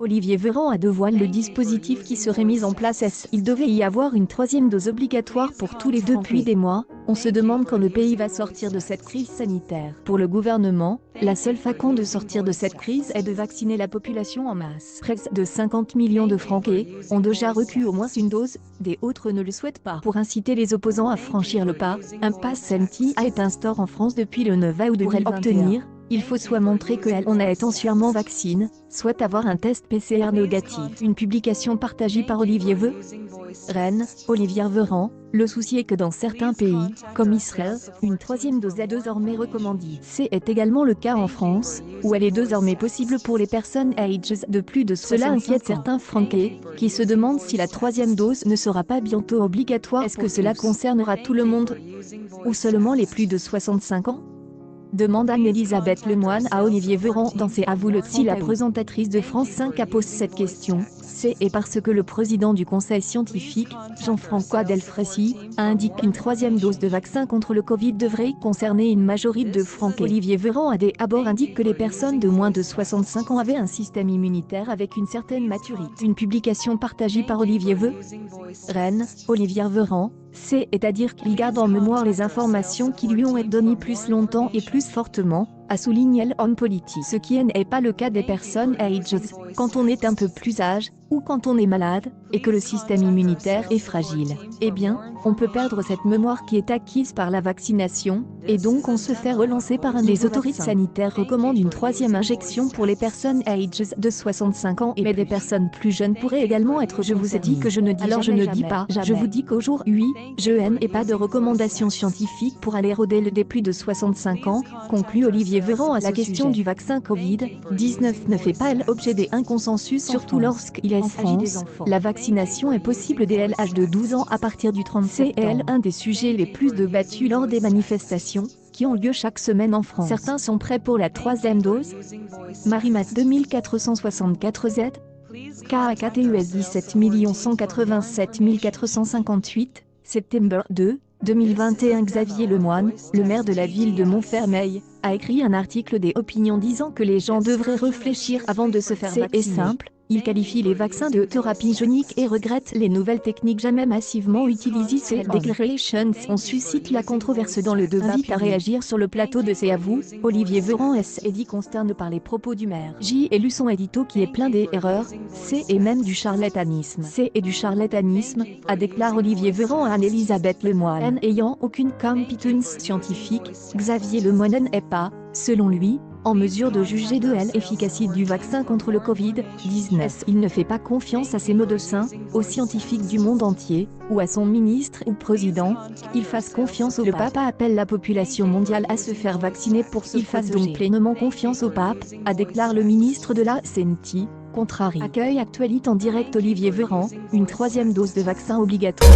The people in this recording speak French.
Olivier Véran a dévoilé le dispositif qui serait mis en place. Il devait y avoir une troisième dose obligatoire pour tous les depuis des mois. On se demande quand le pays va sortir de cette crise sanitaire. Pour le gouvernement, la seule façon de sortir de cette crise est de vacciner la population en masse. Près de 50 millions de Français ont déjà reçu au moins une dose, des autres ne le souhaitent pas. Pour inciter les opposants à franchir le pas, un pass sanitaire a été instauré en France depuis le 9 août 2021. Il faut soit montrer que l'on a été entièrement vacciné, soit avoir un test PCR négatif. Une publication partagée par Olivier Véran. Le souci est que dans certains pays, comme Israël, une troisième dose est désormais recommandée. C'est également le cas en France, où elle est désormais possible pour les personnes âgées de plus de 65 ans. Cela inquiète certains Français, qui se demandent si la troisième dose ne sera pas bientôt obligatoire. Est-ce que cela concernera tout le monde, ou seulement les plus de 65 ans? Demande Anne-Elisabeth Lemoine à Olivier Véran dans ses Avou le. Si la présentatrice de France 5 a posé cette question, c'est parce que le président du conseil scientifique, Jean-François Delfraissy, a indiqué qu'une troisième dose de vaccin contre le Covid devrait concerner une majorité de Français. Olivier Véran a d'abord indiqué que les personnes de moins de 65 ans avaient un système immunitaire avec une certaine maturité. Une publication partagée par Olivier Véran, c'est-à-dire qu'il garde en mémoire les informations qui lui ont été données plus longtemps et plus fortement, a souligné l'homme politique. Ce qui n'est pas le cas des personnes âgées. Quand on est un peu plus âgé, ou quand on est malade, et que le système immunitaire est fragile, eh bien, on peut perdre cette mémoire qui est acquise par la vaccination, et donc on se fait relancer par un. Les autorités sanitaires recommandent une troisième injection pour les personnes âgées de 65 ans, mais des personnes plus jeunes pourraient également être. Je vous ai dit que je ne dis alors je ne dis pas, je vous dis qu'aujourd'hui, je n'ai pas de recommandations scientifiques pour aller roder des plus de 65 ans, conclut Olivier Véran. À la question du vaccin Covid-19 ne fait pas l'objet d'un consensus, surtout lorsqu'il est en France. La vaccination est possible dès l'âge de 12 ans à partir du 30 septembre. C'est un des sujets les plus débattus lors des manifestations qui ont lieu chaque semaine en France. Certains sont prêts pour la troisième dose. Marimat 2464 Z, KAKTUS 17 187 458, septembre 2, 2021. Xavier Lemoine, le maire de la ville de Montfermeil, a écrit un article des Opinions disant que les gens devraient réfléchir avant de se faire vacciner. C'est simple. Il qualifie les vaccins de thérapie génique et regrette les nouvelles techniques jamais massivement utilisées. Ces déclarations ont suscité la controverse dans le débat. À réagir sur le plateau de ses Avou, Olivier Véran est dit consterné par les propos du maire. J'ai lu son édito qui est plein d'erreurs, et même du charlatanisme. Et du charlatanisme, a déclaré Olivier Véran à Anne-Elisabeth Lemoine. Ayant aucune compétence scientifique, Xavier Lemoine n'est pas, selon lui, en mesure de juger de l'efficacité du vaccin contre le Covid-19. Il ne fait pas confiance à ses médecins, aux scientifiques du monde entier, ou à son ministre ou président. Il fasse confiance au pape. Appelle la population mondiale à se faire vacciner pour se protéger. Il fasse donc pleinement confiance au pape, a déclaré le ministre de la Santé. Contrarie. Accueil Actualité en direct. Olivier Véran, une troisième dose de vaccin obligatoire.